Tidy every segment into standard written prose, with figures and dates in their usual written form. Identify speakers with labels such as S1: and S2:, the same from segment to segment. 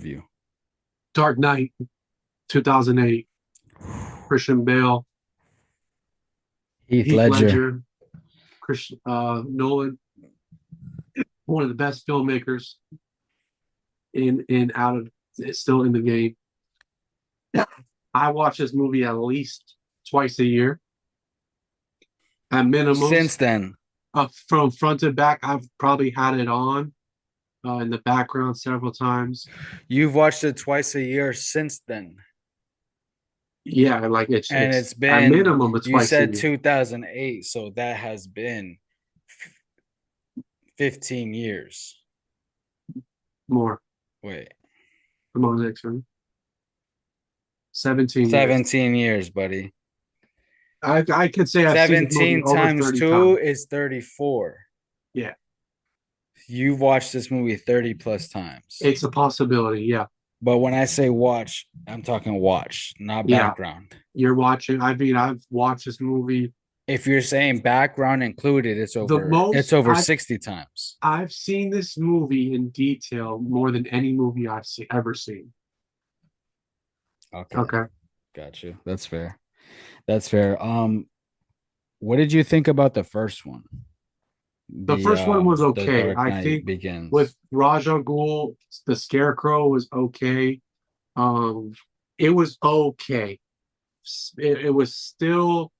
S1: you?
S2: Dark Knight, 2008. Christian Bale,
S1: Heath
S2: Heath
S1: Ledger.
S2: Ledger, Nolan, one of the best filmmakers in out of still in the game. I watch this movie at least twice a year at
S1: Since
S2: minimums.
S1: then,
S2: From front to back, I've probably had it on in the background several times.
S1: you've watched it twice a year since then.
S2: Yeah, like
S1: And
S2: it's
S1: it's
S2: at
S1: been,
S2: minimum of
S1: you
S2: twice a
S1: said
S2: year.
S1: 2008, so that has been 15 years.
S2: More.
S1: Wait,
S2: Come on, next one. 17 years.
S1: 17 years, buddy.
S2: I could say I've seen this movie
S1: 17
S2: over
S1: times
S2: 30
S1: 2
S2: times.
S1: is 34.
S2: Yeah,
S1: You've watched this movie 30 plus times.
S2: it's a possibility. Yeah,
S1: But when I say watch, I'm talking watch, not
S2: yeah.
S1: background.
S2: You're watching. I mean, I've watched this movie
S1: If you're saying background included,
S2: the
S1: it's
S2: most.
S1: over 60 times.
S2: I've seen this movie in detail more than any movie ever seen.
S1: Okay,
S2: Okay.
S1: got you. That's fair. That's fair. What did you think about the first one?
S2: The first one was
S1: The
S2: okay.
S1: Dark
S2: I
S1: Knight
S2: think with
S1: Begins.
S2: Raja Ghul, the Scarecrow was okay. Um, it was okay. It was still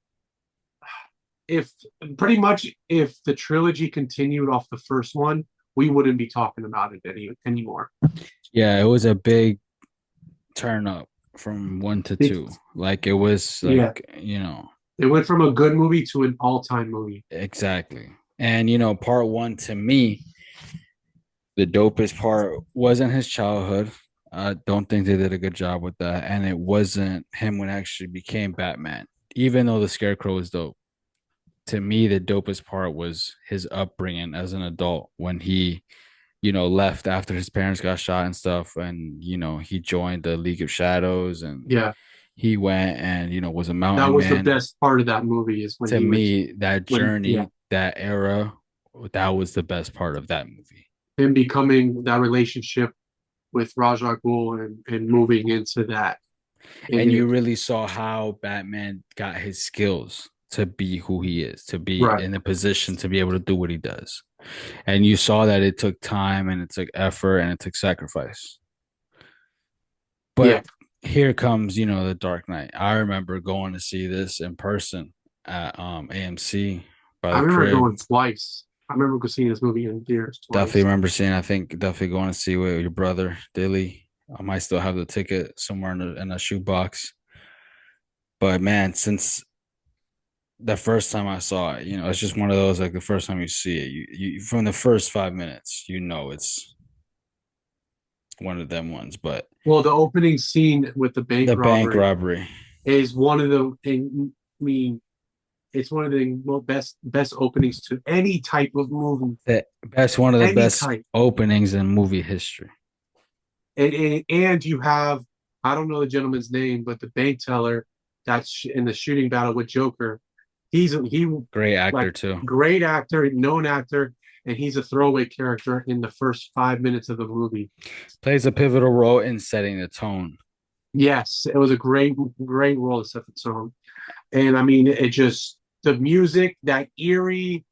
S2: if pretty much if the trilogy continued off the first one, we wouldn't be talking about it anymore.
S1: Yeah, it was a big turn up from one to two. Like it was
S2: Yeah,
S1: like,
S2: it went from a good movie to an all-time movie.
S1: exactly. And part one to me, the dopest part wasn't his childhood. I don't think they did a good job with that. And it wasn't him when actually became Batman, even though the Scarecrow was dope. To me, the dopest part was his upbringing as an adult when he, left after his parents got shot and stuff. And, he joined the League of Shadows and
S2: Yeah,
S1: he went and, was a
S2: that
S1: mountain
S2: was the
S1: man.
S2: best part of that movie is when
S1: To
S2: he was
S1: me, that
S2: when yeah
S1: journey, that era, that was the best part of that movie.
S2: him becoming that relationship with Raja Ghul and moving into that and
S1: And you
S2: it,
S1: really saw how Batman got his skills to be who he is, to be
S2: right
S1: in a position to be able to do what he does. And you saw that it took time and it took effort and it took sacrifice.
S2: yeah.
S1: But here comes, the Dark Knight. I remember going to see this in person at AMC by
S2: I
S1: the
S2: remember
S1: crib.
S2: going twice. I remember seeing this movie in theaters
S1: Definitely
S2: twice.
S1: remember seeing. I think definitely going to see with your brother Dilly. I might still have the ticket somewhere in a shoebox. But man, since the first time I saw it, it's just one of those like the first time you see it, you from the first 5 minutes, it's one of them ones. But
S2: Well, the opening scene with the
S1: the
S2: bank
S1: bank
S2: robbery
S1: robbery,
S2: is one of the. I mean, it's one of the best openings to any type of movie,
S1: the best one of the
S2: any
S1: best
S2: type.
S1: openings in movie history.
S2: And you have I don't know the gentleman's name, but the bank teller that's in the shooting battle with Joker. He
S1: Great actor
S2: like
S1: too.
S2: great actor, known actor, and he's a throwaway character in the first 5 minutes of the movie.
S1: Plays a pivotal role in setting the tone.
S2: Yes, it was a great role to set the tone. And I mean, it just the music, that eerie,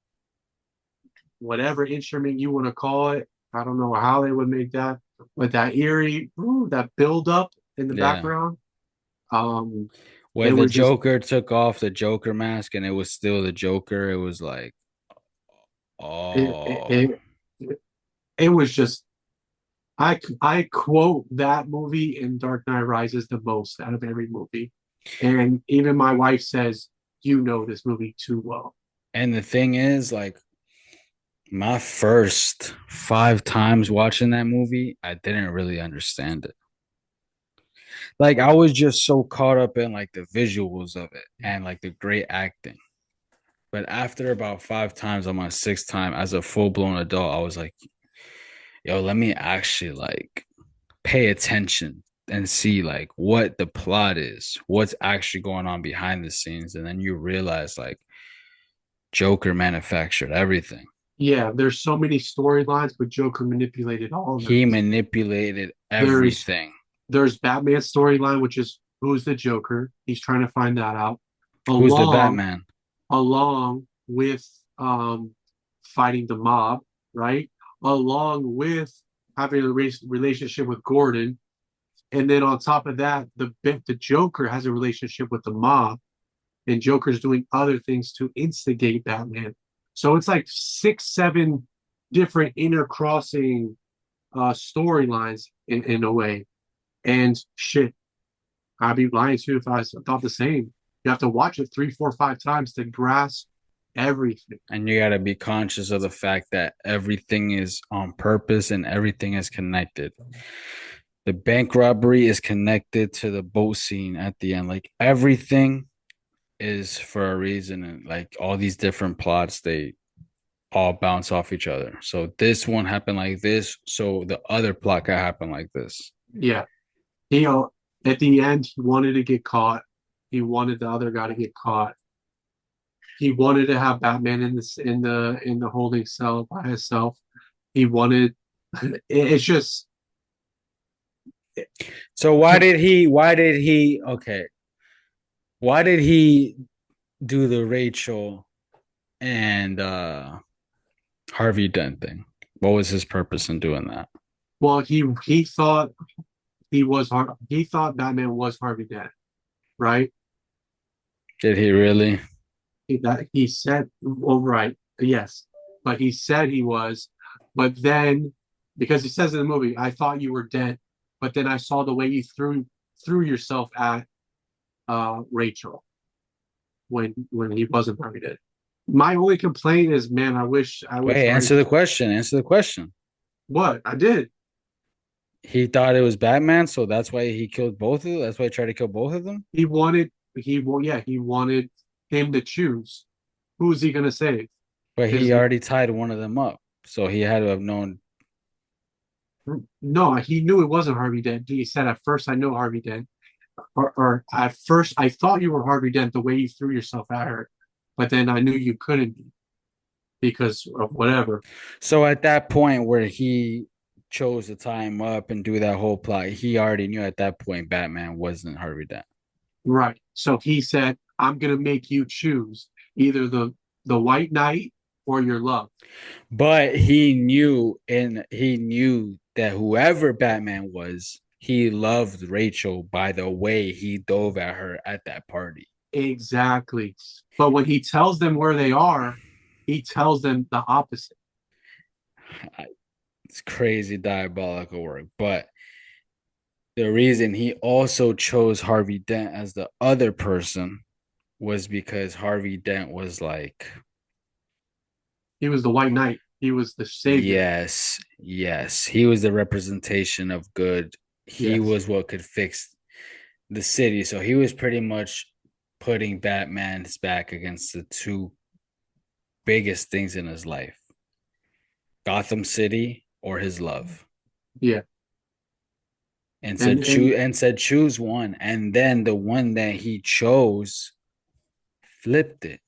S2: whatever instrument you want to call it. I don't know how they would make that, but that eerie, that build up in the
S1: Yeah.
S2: background. Um, it
S1: When the
S2: was just
S1: Joker took off the Joker mask and it was still the Joker, it was like,
S2: it it,
S1: oh.
S2: it, it was just I quote that movie in Dark Knight Rises the most out of every movie, and even my wife says you know this movie too well.
S1: And the thing is, like, my first 5 times watching that movie, I didn't really understand it. Like, I was just so caught up in like the visuals of it and like the great acting. But after about 5 times on my sixth time as a full blown adult, I was like, yo, let me actually like pay attention and see like what the plot is, what's actually going on behind the scenes. And then you realize like Joker manufactured everything.
S2: Yeah, there's so many storylines, but Joker manipulated all of them.
S1: He manipulated
S2: There's
S1: everything.
S2: there's Batman's storyline, which is who's the Joker. He's trying to find that out,
S1: Who's the
S2: along
S1: Batman?
S2: along with fighting the mob, right? Along with having a relationship with Gordon, and then on top of that, the Joker has a relationship with the mob, and Joker's doing other things to instigate Batman. So it's like six, seven different intercrossing storylines in a way. And shit, I'd be lying to you if I thought the same. You have to watch it three, four, five times to grasp everything.
S1: And you got to be conscious of the fact that everything is on purpose and everything is connected. The bank robbery is connected to the boat scene at the end. Like everything is for a reason. And like all these different plots, they all bounce off each other. So this one happened like this. So the other plot could happen like this.
S2: Yeah. He at the end he wanted to get caught. He wanted the other guy to get caught. He wanted to have Batman in the holding cell by himself. He wanted it's just
S1: So
S2: to
S1: why did he do the Rachel and Harvey Dent thing? What was his purpose in doing that?
S2: well he thought he thought Batman was Harvey Dent, right?
S1: Did he really?
S2: He said, well, right, yes, but he said he was, but then because he says in the movie, I thought you were dead, but then I saw the way you threw yourself at Rachel when he wasn't Harvey Dent. My only complaint is, man, I wish
S1: Wait,
S2: Harvey.
S1: answer the question. Answer the question.
S2: What I did.
S1: He thought it was Batman, so that's why he killed both of them. That's why he tried to kill both of them.
S2: He wanted him to choose who's he gonna save.
S1: But he
S2: His
S1: already tied one of them up, so he had to have known.
S2: No, he knew it wasn't Harvey Dent. He said at first I know Harvey Dent, or at first I thought you were Harvey Dent the way you threw yourself at her, but then I knew you couldn't be because of whatever.
S1: So at that point where he chose to tie him up and do that whole plot, he already knew at that point Batman wasn't Harvey Dent.
S2: Right. So he said, I'm gonna make you choose either the White Knight or your love.
S1: But he knew that whoever Batman was, he loved Rachel by the way he dove at her at that party.
S2: Exactly. But when he tells them where they are, he tells them the opposite.
S1: It's crazy diabolical work. But the reason he also chose Harvey Dent as the other person was because Harvey Dent was like,
S2: He was the White Knight. He was the savior.
S1: yes, yes, he was the representation of good. He
S2: Yes.
S1: was what could fix the city. So he was pretty much putting Batman's back against the two biggest things in his life: Gotham City or his love.
S2: Yeah.
S1: And
S2: And
S1: said choose one. And then the one that he chose flipped it.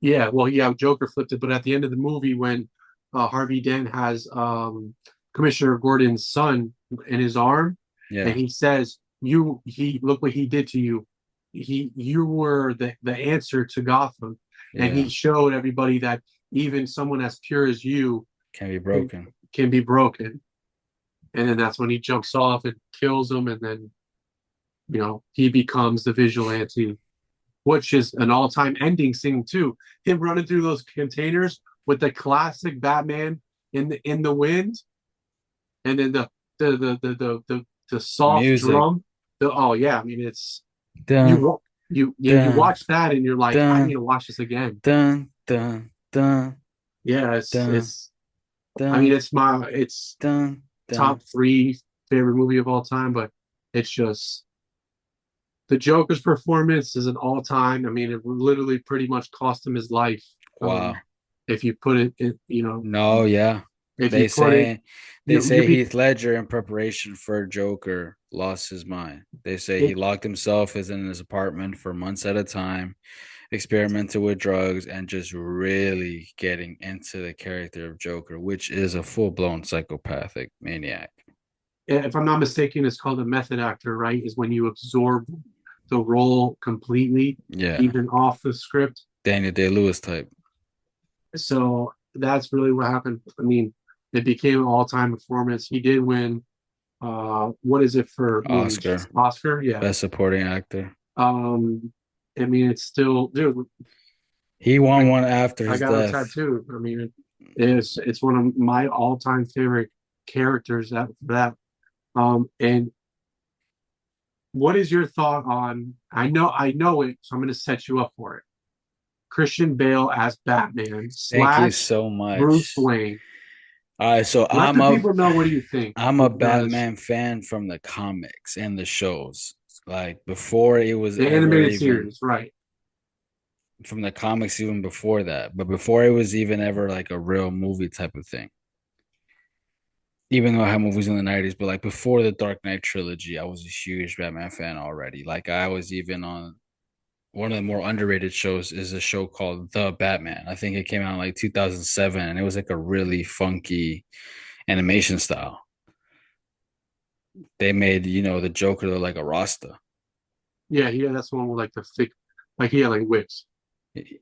S2: yeah, well, yeah, Joker flipped it, but at the end of the movie, when Harvey Dent has Commissioner Gordon's son in his arm, and
S1: Yeah.
S2: he says, "You, he look what he did to you. You were the answer to Gotham," and he
S1: Yeah.
S2: showed everybody that even someone as pure as you
S1: Can be
S2: can
S1: broken.
S2: can be broken. And then that's when he jumps off and kills him, and then he becomes the vigilante, which is an all-time ending scene too. Him running through those containers with the classic Batman in the wind, and then the
S1: The
S2: soft
S1: music.
S2: drum. Oh yeah, I mean it's
S1: Dun,
S2: you
S1: dun,
S2: watch that and you're like, I need
S1: dun,
S2: to watch this again.
S1: dun, dun, dun,
S2: Yeah,
S1: dun,
S2: I mean
S1: dun,
S2: it's
S1: dun,
S2: top
S1: dun.
S2: three favorite movie of all time, but it's just the Joker's performance is an all time. I mean, it literally pretty much cost him his life.
S1: Wow.
S2: If you put it in,
S1: No, yeah.
S2: If you
S1: They
S2: put it,
S1: say they
S2: you
S1: say
S2: be
S1: Heath Ledger in preparation for Joker lost his mind. They say he
S2: it,
S1: locked himself in his apartment for months at a time, experimented with drugs, and just really getting into the character of Joker, which is a full-blown psychopathic maniac.
S2: if I'm not mistaken, it's called a method actor, right? Is when you absorb the role completely,
S1: Yeah,
S2: even off the script.
S1: Daniel Day-Lewis type.
S2: So that's really what happened. I mean, it became an all-time performance. He did win. What is it for movies?
S1: Oscar,
S2: Oscar, yeah.
S1: best supporting actor.
S2: Um, I mean, it's still, dude.
S1: He won
S2: I
S1: one after
S2: I
S1: his
S2: got a
S1: death.
S2: tattoo. I mean, it's one of my all-time favorite characters. And what is your thought on? I know it, so I'm going to set you up for it. Christian Bale as Batman
S1: Thank you
S2: slash
S1: so
S2: Bruce
S1: much.
S2: Wayne.
S1: All right, so
S2: Let the people know what do you think
S1: I'm a
S2: because
S1: Batman fan from the comics and the shows. Like before it was
S2: the
S1: ever
S2: animated
S1: even
S2: series, right?
S1: from the comics, even before that, but before it was even ever like a real movie type of thing. Even though I had movies in the 90s, but like before the Dark Knight trilogy, I was a huge Batman fan already. Like I was even on one of the more underrated shows is a show called The Batman. I think it came out in like 2007 and it was like a really funky animation style. They made, the Joker look like a Rasta.
S2: Yeah, yeah, that's the one with like the thick, like he had like wigs.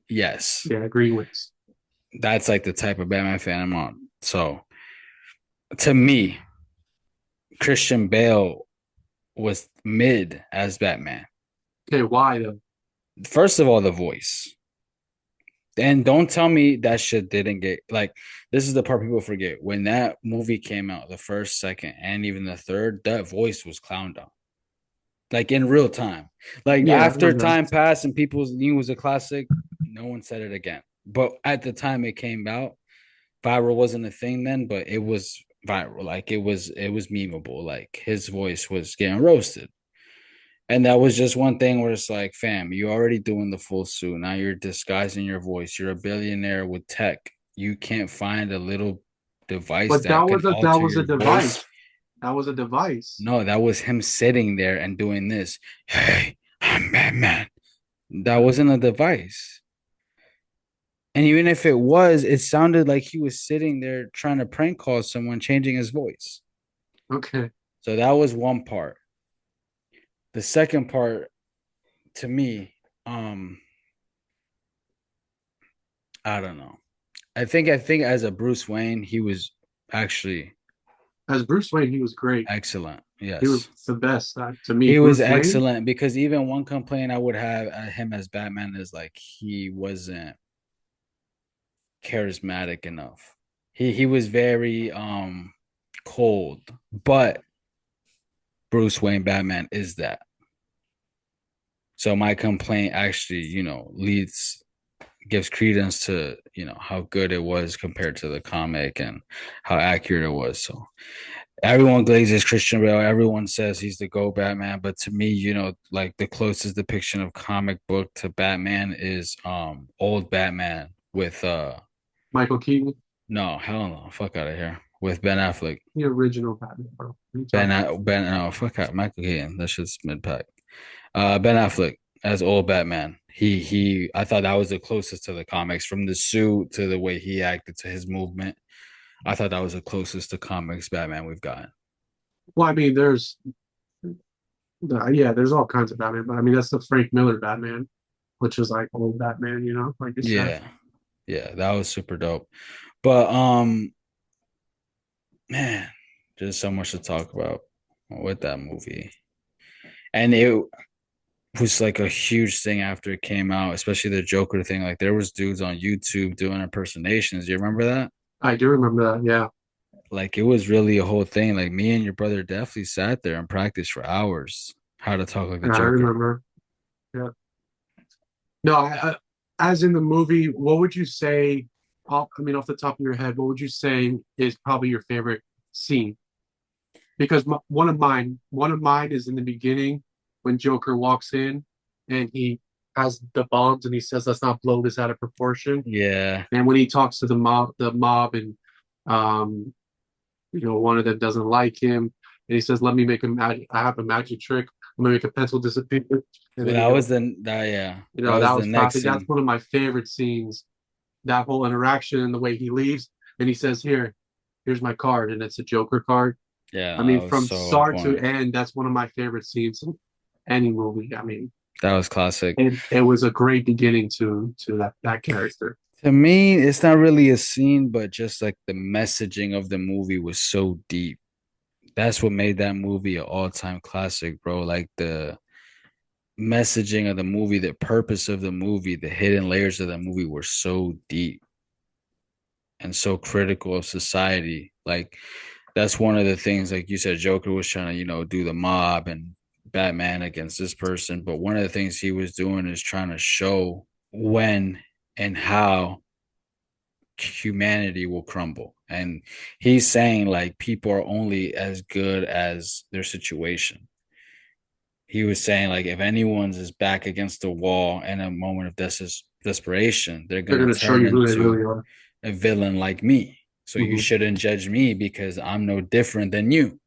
S1: Yes.
S2: Yeah, green wigs.
S1: That's like the type of Batman fan I'm on. So to me, Christian Bale was mid as Batman.
S2: Okay, why though?
S1: First of all, the voice. And don't tell me that shit didn't get like this is the part people forget. When that movie came out, the first, second, and even the third, that voice was clowned on. Like in real time. Like
S2: Yeah, I
S1: after
S2: remember that.
S1: time passed and people knew it was a classic, no one said it again. But at the time it came out, viral wasn't a thing then, but it was viral. Like it was memeable. Like his voice was getting roasted. And that was just one thing where it's like, fam, you're already doing the full suit. Now you're disguising your voice. You're a billionaire with tech. You can't find a little device
S2: But that
S1: that can
S2: was a that
S1: alter
S2: was a
S1: your voice.
S2: device. That was a device.
S1: No, that was him sitting there and doing this. Hey, I'm Batman. That wasn't a device. And even if it was, it sounded like he was sitting there trying to prank call someone, changing his voice.
S2: Okay.
S1: So that was one part. The second part to me, um, I don't know. I think as a Bruce Wayne, he was actually
S2: As Bruce Wayne, he was great.
S1: excellent.
S2: He was
S1: Yes.
S2: the best to me.
S1: He was
S2: Bruce Wayne,
S1: excellent because even one complaint I would have at him as Batman is like he wasn't charismatic enough. He was very cold, but Bruce Wayne Batman is that. So my complaint actually, leads gives credence to, how good it was compared to the comic and how accurate it was. So everyone glazes Christian Bale. Everyone says he's the GOAT Batman, but to me, like the closest depiction of comic book to Batman is old Batman with
S2: Michael Keaton,
S1: no, hell no, fuck out of here. With Ben Affleck.
S2: the original Batman, bro. What are you
S1: Ben
S2: talking about?
S1: Ben oh fuck out Michael Keaton. That shit's mid pack. Ben Affleck as old Batman. He I thought that was the closest to the comics from the suit to the way he acted to his movement. I thought that was the closest to comics Batman we've gotten.
S2: Well, I mean, yeah, there's all kinds of Batman, but I mean, that's the Frank Miller Batman, which is like old Batman, like you said.
S1: Yeah. Yeah, that was super dope. But man, there's so much to talk about with that movie. And it was like a huge thing after it came out, especially the Joker thing. Like there was dudes on YouTube doing impersonations. Do you remember that?
S2: I do remember that. Yeah,
S1: Like it was really a whole thing. Like me and your brother definitely sat there and practiced for hours how to talk like the
S2: and I
S1: Joker.
S2: remember. Yeah. No, as in the movie, what would you say? I mean, off the top of your head, what would you say is probably your favorite scene? Because one of mine is in the beginning when Joker walks in and he has the bombs and he says, "Let's not blow this out of proportion."
S1: Yeah.
S2: And when he talks to the mob and Um, one of them doesn't like him, and he says, "Let me make a magic. I have a magic trick. I'm gonna make a pencil disappear." And
S1: Well,
S2: then
S1: that was yeah, that
S2: that
S1: was the
S2: was
S1: next
S2: classic. That's
S1: scene.
S2: one of my favorite scenes. That whole interaction and the way he leaves, and he says, here's my card," and it's a Joker card.
S1: Yeah,
S2: I mean,
S1: that was
S2: from
S1: so on
S2: start to
S1: point.
S2: end, that's one of my favorite scenes in any movie. I mean,
S1: That was classic.
S2: it was a great beginning to that character.
S1: To me, it's not really a scene, but just like the messaging of the movie was so deep. That's what made that movie an all-time classic, bro. Like the messaging of the movie, the purpose of the movie, the hidden layers of the movie were so deep and so critical of society. Like that's one of the things, like you said, Joker was trying to, do the mob and Batman against this person. But one of the things he was doing is trying to show when and how humanity will crumble. And he's saying like people are only as good as their situation. He was saying like if anyone's is back against the wall in a moment of desperation, they're
S2: They're
S1: gonna
S2: going to show
S1: turn
S2: you who they
S1: into
S2: really are.
S1: a villain like me. So you
S2: Hmm.
S1: shouldn't judge me because I'm no different than you.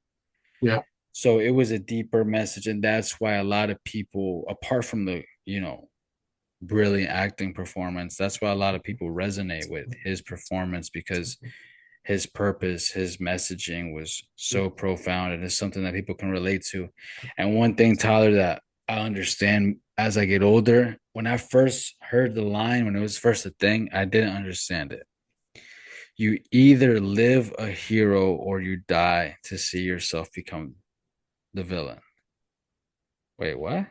S2: Yeah,
S1: So it was a deeper message, and that's why a lot of people, apart from the brilliant acting performance, that's why a lot of people resonate with his performance because his purpose, his messaging was so profound and it's something that people can relate to. And one thing, Tyler, that I understand as I get older, when I first heard the line, when it was first a thing, I didn't understand it. You either live a hero or you die to see yourself become the villain. Wait, what?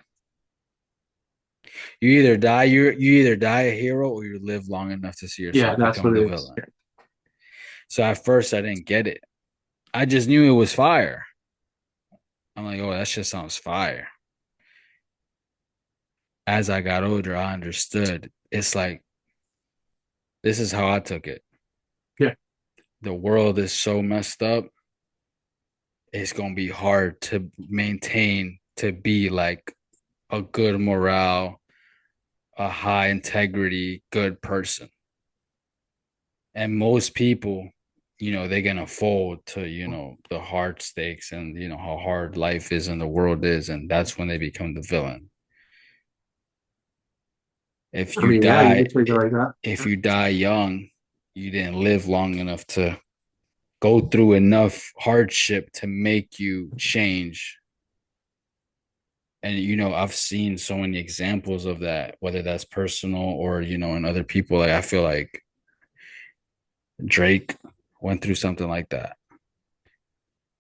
S1: You either die a hero or you live long enough to see
S2: yeah,
S1: yourself
S2: that's
S1: become
S2: what
S1: the
S2: it is.
S1: villain. So at first I didn't get it. I just knew it was fire. I'm like, oh, that shit sounds fire. As I got older, I understood. It's like this is how I took it.
S2: Yeah,
S1: The world is so messed up. It's gonna be hard to maintain to be like a good morale, a high integrity, good person. And most people, they're gonna fold to, the hard stakes and how hard life is and the world is, and that's when they become the villain. If
S2: I
S1: you
S2: mean, yeah, you
S1: die,
S2: can take it like that.
S1: if
S2: Yeah.
S1: you die young, you didn't live long enough to go through enough hardship to make you change. And I've seen so many examples of that, whether that's personal or in other people. Like I feel like Drake went through something like that.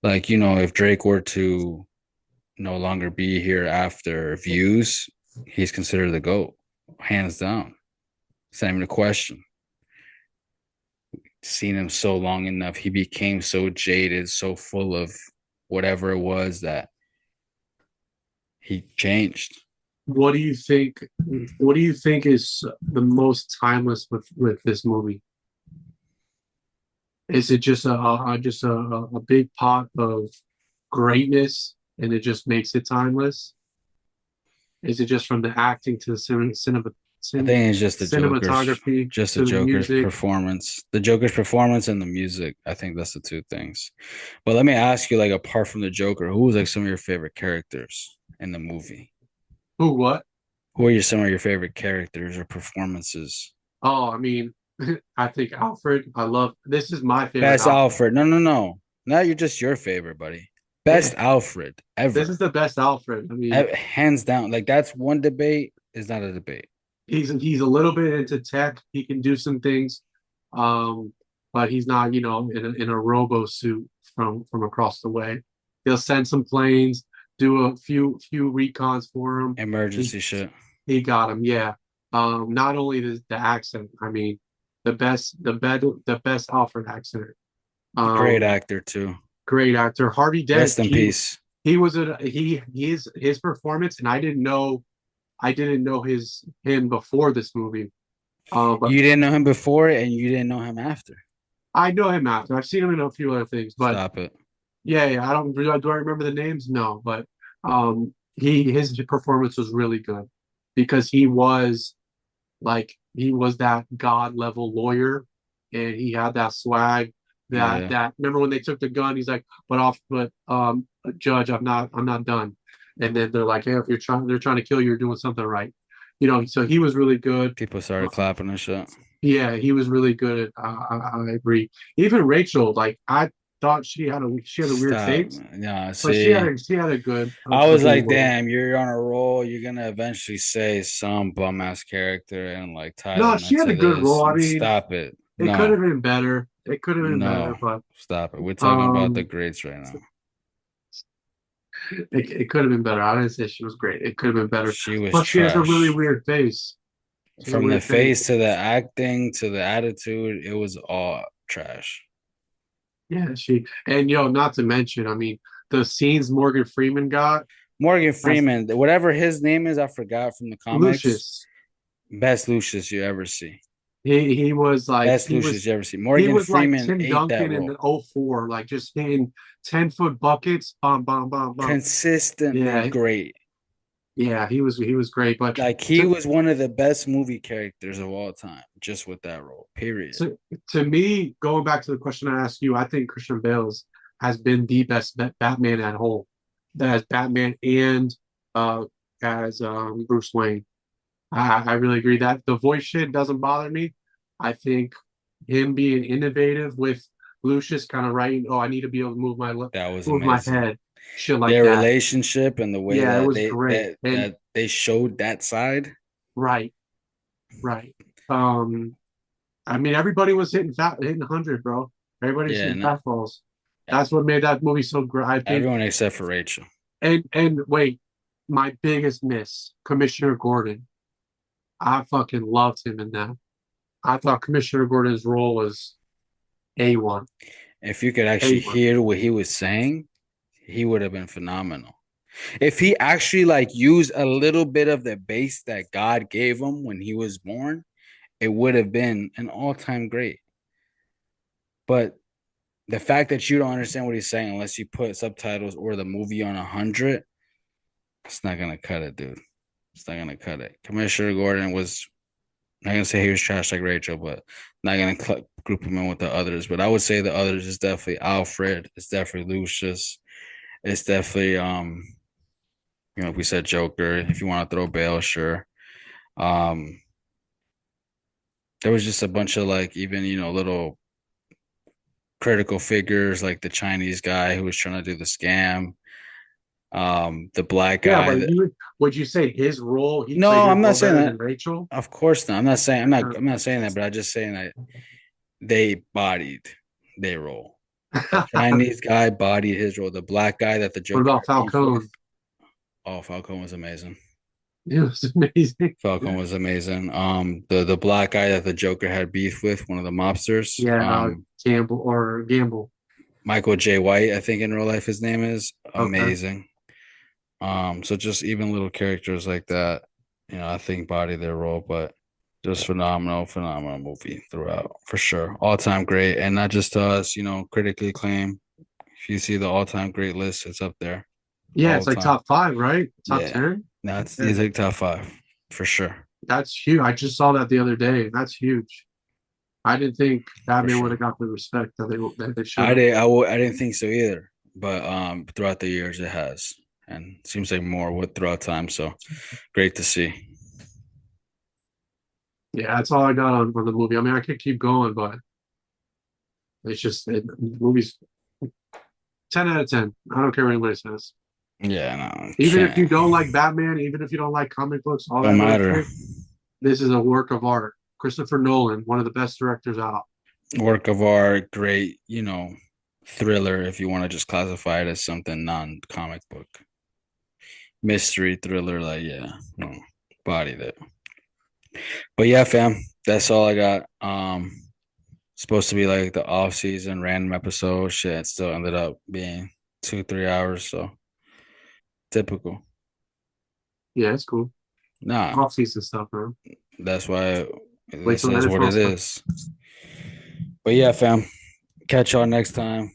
S1: Like, if Drake were to no longer be here after views, he's considered the GOAT, hands down. It's not even a question. Seen him so long enough, he became so jaded, so full of whatever it was that he changed.
S2: What do you think? What do you think is the most timeless with this movie? Is it just a big pot of greatness, and it just makes it timeless? Is it just from the acting to the
S1: I think it's
S2: cinematography
S1: just the
S2: to the
S1: Joker's
S2: music?
S1: performance, the Joker's performance and the music. I think that's the two things. But let me ask you, like, apart from the Joker, who was like some of your favorite characters in the movie?
S2: Who? What?
S1: Who are some of your favorite characters or performances?
S2: Oh, I mean, I think Alfred. I love. This is my favorite
S1: Best
S2: Alfred.
S1: Alfred. No, no, no. Not you're just your favorite, buddy.
S2: Yeah,
S1: Best Alfred
S2: this is
S1: ever.
S2: the best Alfred. I mean,
S1: Hands down. Like that's one debate is not a debate.
S2: he's a little bit into tech. He can do some things, um, but he's not, in a robo suit from across the way. He'll send some planes, do a few recons for him. He
S1: Emergency shit.
S2: he got him, yeah. Not only the accent, I mean, the best Alfred accent.
S1: Great
S2: Um,
S1: actor too.
S2: Great actor, Harvey Dent.
S1: Rest in peace.
S2: He was a his performance, and I didn't know him before this movie. But
S1: You didn't know him before and you didn't know him after.
S2: I know him after. I've seen him in a few other things, but
S1: Stop it.
S2: yeah, yeah. I don't really do I remember the names? No, but his performance was really good because he was that god level lawyer, and he had that swag.
S1: Yeah.
S2: That remember when they took the gun, he's like, but judge, I'm not done. And then they're like, hey, if they're trying to kill you, you're doing something right. So he was really good.
S1: People started clapping and shit.
S2: Yeah, he was really good. I agree. Even Rachel, like I thought she had a weird
S1: Stop.
S2: face,
S1: Yeah,
S2: but
S1: see.
S2: she had
S1: I
S2: a
S1: was
S2: good
S1: like,
S2: role.
S1: damn, you're on a roll. You're gonna eventually say some bum ass character and like tie
S2: No,
S1: them
S2: she had
S1: into
S2: a good role.
S1: this.
S2: I mean,
S1: Stop it.
S2: it could
S1: No,
S2: have been better. It could have been better,
S1: no,
S2: but
S1: stop it. We're talking about the
S2: um,
S1: greats right now.
S2: it could have been better. I didn't say she was great. It could have been better.
S1: She was
S2: Plus, she has a really
S1: trash.
S2: weird face. She has a
S1: From the
S2: weird face.
S1: face to the acting to the attitude, it was all trash.
S2: Yeah, and not to mention, I mean, the scenes Morgan Freeman got
S1: Morgan
S2: as
S1: Freeman, whatever his name is, I forgot from the comics.
S2: Lucius.
S1: Best Lucius you ever see.
S2: He was like
S1: Best Lucius you ever see.
S2: he
S1: Morgan
S2: was like
S1: Freeman
S2: Tim
S1: ate that
S2: Duncan in
S1: role.
S2: the '04, like just hitting 10-foot buckets, bum bum bum bum.
S1: Consistently
S2: Yeah,
S1: great.
S2: yeah, he was great. But
S1: Like he
S2: to
S1: was one of the best movie characters of all time, just with that role. Period.
S2: to to me, going back to the question I asked you, I think Christian Bale's has been the best Batman at whole. That as Batman and uh as Bruce Wayne. I really agree that the voice shit doesn't bother me. I think him being innovative with Lucius kind of writing, oh, I need to be able to
S1: That was
S2: move my
S1: amazing.
S2: head, shit like
S1: Their
S2: that.
S1: relationship and the way
S2: Yeah, it
S1: that
S2: was
S1: they
S2: great. And
S1: that they showed that side.
S2: right, right. Um, I mean, everybody was hitting 100, bro. Everybody was
S1: Yeah,
S2: hitting
S1: no,
S2: fastballs. That's what made that movie so great, I think.
S1: everyone except for Rachel.
S2: And wait, my biggest miss, Commissioner Gordon. I fucking loved him in that. I thought Commissioner Gordon's role was A1.
S1: If you could actually
S2: A1.
S1: hear what he was saying, he would have been phenomenal. If he actually like used a little bit of the bass that God gave him when he was born, it would have been an all-time great. But the fact that you don't understand what he's saying unless you put subtitles or the movie on 100, it's not gonna cut it, dude. It's not gonna cut it. Commissioner Gordon was not gonna say he was trash like Rachel, but not gonna group him in with the others. But I would say the others is definitely Alfred. It's definitely Lucius. It's definitely if we said Joker. If you want to throw Bale, sure. Um, there was just a bunch of like even little critical figures like the Chinese guy who was trying to do the scam. The black
S2: Yeah,
S1: guy
S2: but
S1: that
S2: would you say his role, he
S1: no,
S2: played his
S1: I'm not
S2: role
S1: saying
S2: better than
S1: that.
S2: Rachel?
S1: Of course not.
S2: Uh,
S1: I'm not saying that, but I'm just saying that they bodied their role. The
S2: what
S1: Chinese guy bodied his role. The black guy that the Joker
S2: about
S1: had beef with.
S2: Falcone?
S1: Oh, Falcone was amazing.
S2: It was amazing.
S1: Falcone was amazing. The black guy that the Joker had beef with, one of the mobsters.
S2: Yeah, Gamble.
S1: Michael J. White, I think in real life his name is
S2: Okay.
S1: amazing. So just even little characters like that, I think body their role, but just phenomenal movie throughout for sure. All time great, and not just to us, critically acclaimed. If you see the all time great list, it's up there
S2: Yeah,
S1: all
S2: it's like
S1: time.
S2: top five, right? Top
S1: Yeah,
S2: 10?
S1: that's
S2: Yeah,
S1: these are top five for sure,
S2: that's huge. I just saw that the other day. That's huge. I didn't think
S1: for
S2: Batman would
S1: sure.
S2: have got the respect that they should have.
S1: I didn't think so either, but throughout the years it has, and it seems like more with throughout time. So great to see.
S2: Yeah, that's all I got on the movie. I mean, I could keep going, but the movie's 10 out of 10. I don't care what anybody says.
S1: Yeah, no,
S2: Even if you
S1: can't.
S2: don't like Batman, even if you don't like comic books, all
S1: Don't
S2: that other
S1: matter.
S2: shit, this is a work of art. Christopher Nolan, one of the best directors out.
S1: Work of art, great, thriller if you want to just classify it as something non-comic book. Mystery thriller, like yeah, no, body that. But yeah, fam, that's all I got. Supposed to be like the off season random episode. Shit, it still ended up being 2, 3 hours. So typical.
S2: Yeah, it's cool.
S1: Nah,
S2: Off season stuff, bro.
S1: that's why
S2: Wait
S1: this
S2: till
S1: is what
S2: NFL
S1: it
S2: stuff.
S1: is. But yeah, fam, catch y'all next time.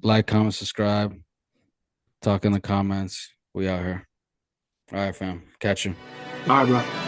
S1: Like, comment, subscribe. Talk in the comments. We out here. All right, fam. Catch you.
S2: All right, bro.